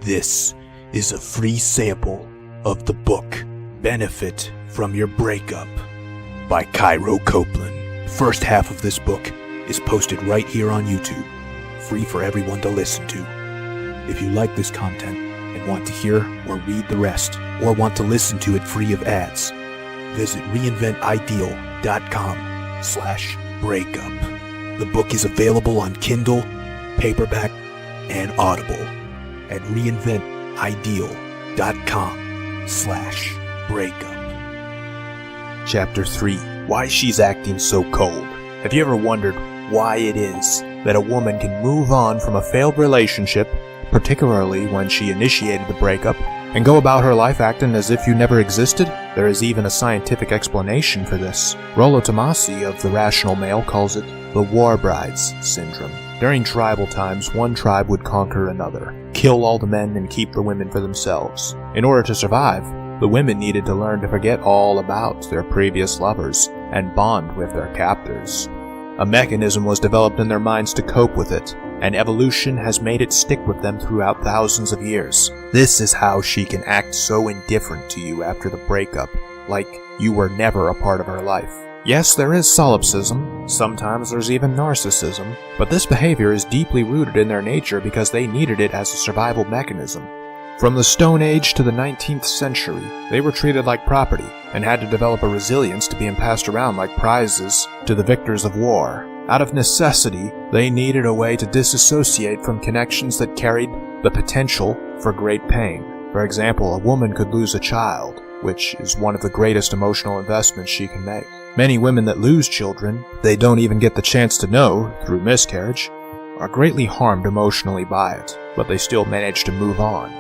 This is a free sample of the book Benefit from Your Breakup by Cairo Copeland. First half of this book is posted right here on YouTube, free for everyone to listen to. If you like this content and want to hear or read the rest, or want to listen to it free of ads, visit reinventideal.com/breakup. The book is available on Kindle, paperback, and Audible at reinventideal.com/breakup. Chapter 3. Why she's acting so cold. Have you ever wondered why it is that a woman can move on from a failed relationship, particularly when she initiated the breakup, and go about her life acting as if you never existed? There is even a scientific explanation for this. Rollo Tomassi of The Rational Male calls it the war brides syndrome. During tribal times, one tribe would conquer another, kill all the men and keep the women for themselves. In order to survive, the women needed to learn to forget all about their previous lovers and bond with their captors. A mechanism was developed in their minds to cope with it, and evolution has made it stick with them throughout thousands of years. This is how she can act so indifferent to you after the breakup, like you were never a part of her life. Yes, there is solipsism, sometimes there's even narcissism, but this behavior is deeply rooted in their nature because they needed it as a survival mechanism. From the Stone Age to the 19th century, they were treated like property and had to develop a resilience to being passed around like prizes to the victors of war. Out of necessity, they needed a way to disassociate from connections that carried the potential for great pain. For example, a woman could lose a child, which is one of the greatest emotional investments she can make. Many women that lose children they don't even get the chance to know through miscarriage are greatly harmed emotionally by it, but they still manage to move on.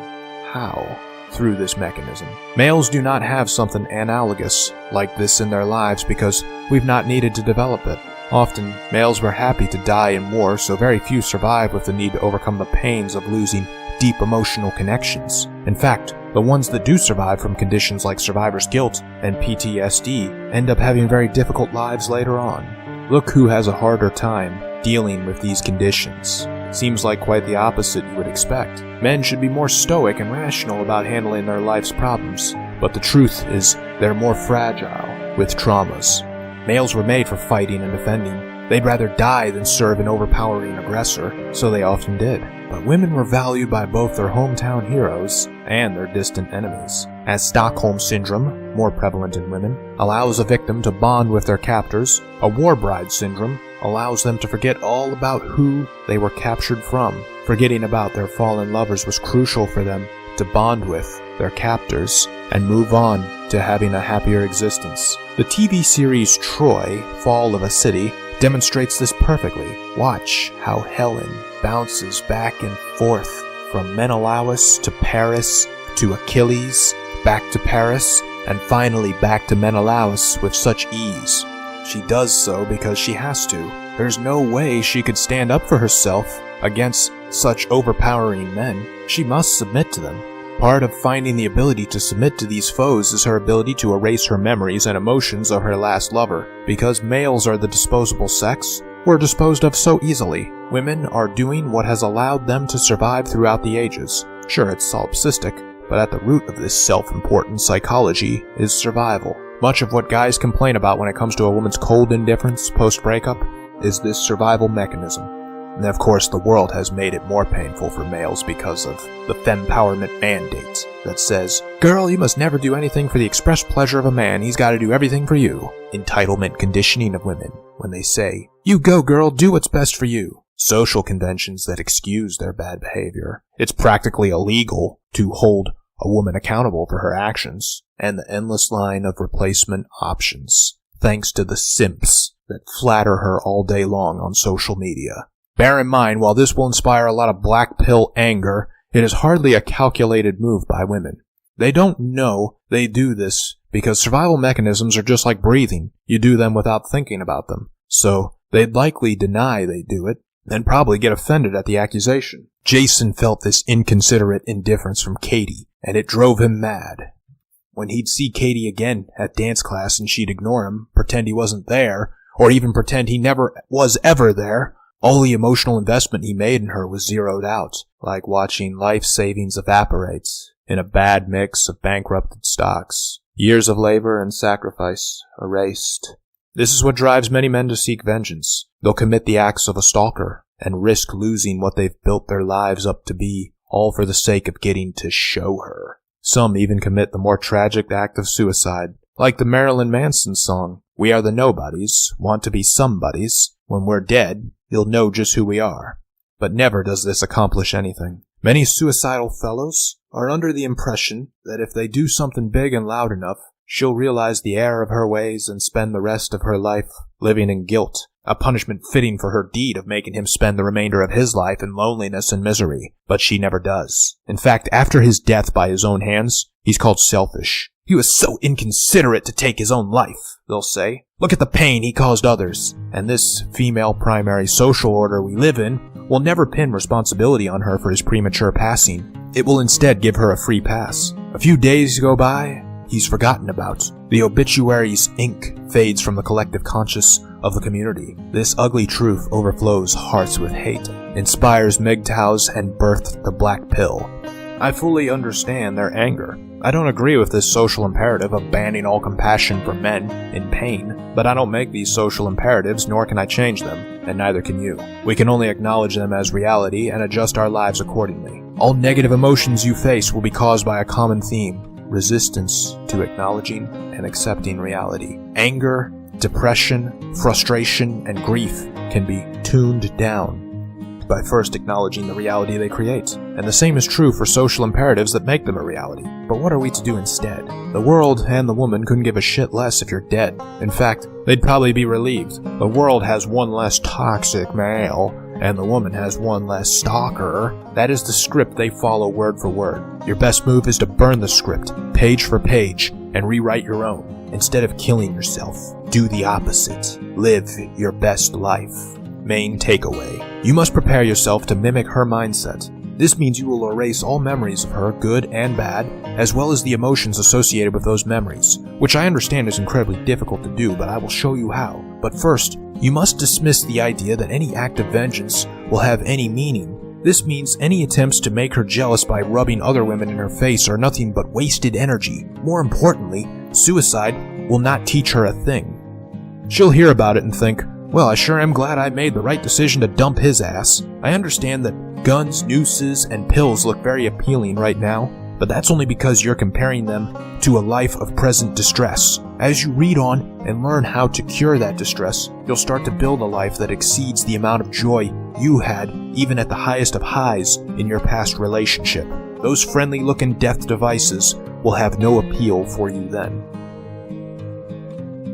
How? Through this mechanism. Males do not have something analogous like this in their lives because we've not needed to develop it. Often, males were happy to die in war, so very few survive with the need to overcome the pains of losing deep emotional connections. In fact, the ones that do survive from conditions like survivor's guilt and PTSD end up having very difficult lives later on. Look who has a harder time dealing with these conditions. Seems like quite the opposite you would expect. Men should be more stoic and rational about handling their life's problems, but the truth is they're more fragile with traumas. Males were made for fighting and defending. They'd rather die than serve an overpowering aggressor, so they often did. But women were valued by both their hometown heroes and their distant enemies. As Stockholm Syndrome, more prevalent in women, allows a victim to bond with their captors, a war bride syndrome allows them to forget all about who they were captured from. Forgetting about their fallen lovers was crucial for them to bond with their captors and move on to having a happier existence. The TV series Troy, Fall of a City, demonstrates this perfectly. Watch how Helen bounces back and forth from Menelaus to Paris to Achilles, back to Paris, and finally back to Menelaus with such ease. She does so because she has to. There's no way she could stand up for herself against such overpowering men. She must submit to them. Part of finding the ability to submit to these foes is her ability to erase her memories and emotions of her last lover. Because males are the disposable sex, we're disposed of so easily. Women are doing what has allowed them to survive throughout the ages. Sure, it's solipsistic, but at the root of this self-important psychology is survival. Much of what guys complain about when it comes to a woman's cold indifference post-breakup is this survival mechanism. And of course, the world has made it more painful for males because of the fempowerment mandate that says, "Girl, you must never do anything for the express pleasure of a man, he's gotta do everything for you." Entitlement conditioning of women when they say, "You go girl, do what's best for you." Social conventions that excuse their bad behavior. It's practically illegal to hold a woman accountable for her actions, and the endless line of replacement options, thanks to the simps that flatter her all day long on social media. Bear in mind, while this will inspire a lot of black pill anger, it is hardly a calculated move by women. They don't know they do this because survival mechanisms are just like breathing. You do them without thinking about them. So they'd likely deny they do it and probably get offended at the accusation. Jason felt this inconsiderate indifference from Katie, and it drove him mad. When he'd see Katie again at dance class and she'd ignore him, pretend he wasn't there, or even pretend he never was ever there, All the emotional investment he made in her was zeroed out, like watching life savings evaporate in a bad mix of bankrupted stocks. Years of labor and sacrifice erased. This is what drives many men to seek vengeance. They'll commit the acts of a stalker and risk losing what they've built their lives up to be, all for the sake of getting to show her. Some even commit the more tragic act of suicide, like the Marilyn Manson song, "We are the nobodies, want to be somebodies. When we're dead, you'll know just who we are." But never does this accomplish anything. Many suicidal fellows are under the impression that if they do something big and loud enough, she'll realize the error of her ways and spend the rest of her life living in guilt, a punishment fitting for her deed of making him spend the remainder of his life in loneliness and misery. But she never does. In fact, after his death by his own hands, he's called selfish. "He was so inconsiderate to take his own life," they'll say. "Look at the pain he caused others." And this female primary social order we live in will never pin responsibility on her for his premature passing. It will instead give her a free pass. A few days go by, he's forgotten about. The obituary's ink fades from the collective conscious of the community. This ugly truth overflows hearts with hate, inspires MGTOWs, and birthed the black pill. I fully understand their anger. I don't agree with this social imperative of banning all compassion for men in pain, but I don't make these social imperatives, nor can I change them, and neither can you. We can only acknowledge them as reality and adjust our lives accordingly. All negative emotions you face will be caused by a common theme: resistance to acknowledging and accepting reality. Anger, depression, frustration, and grief can be tuned down by first acknowledging the reality they create. And the same is true for social imperatives that make them a reality. But what are we to do instead? The world and the woman couldn't give a shit less if you're dead. In fact, they'd probably be relieved. The world has one less toxic male, and the woman has one less stalker. That is the script they follow word for word. Your best move is to burn the script, page for page, and rewrite your own. Instead of killing yourself, do the opposite. Live your best life. Main takeaway: you must prepare yourself to mimic her mindset. This means you will erase all memories of her, good and bad, as well as the emotions associated with those memories, which I understand is incredibly difficult to do, but I will show you how. But first, you must dismiss the idea that any act of vengeance will have any meaning. This means any attempts to make her jealous by rubbing other women in her face are nothing but wasted energy. More importantly, suicide will not teach her a thing. She'll hear about it and think, "Well, I sure am glad I made the right decision to dump his ass. I understand that guns, nooses, and pills look very appealing right now, but that's only because you're comparing them to a life of present distress. As you read on and learn how to cure that distress, you'll start to build a life that exceeds the amount of joy you had even at the highest of highs in your past relationship. Those friendly-looking death devices will have no appeal for you then."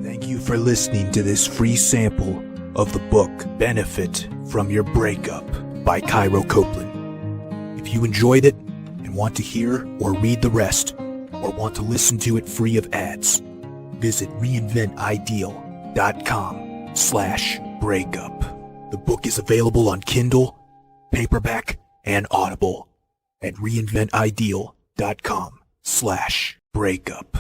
Thank you for listening to this free sample of the book Benefit from Your Breakup by Cairo Copeland. If you enjoyed it and want to hear or read the rest, or want to listen to it free of ads, visit reinventideal.com/breakup. The book is available on Kindle, paperback, and Audible at reinventideal.com/breakup.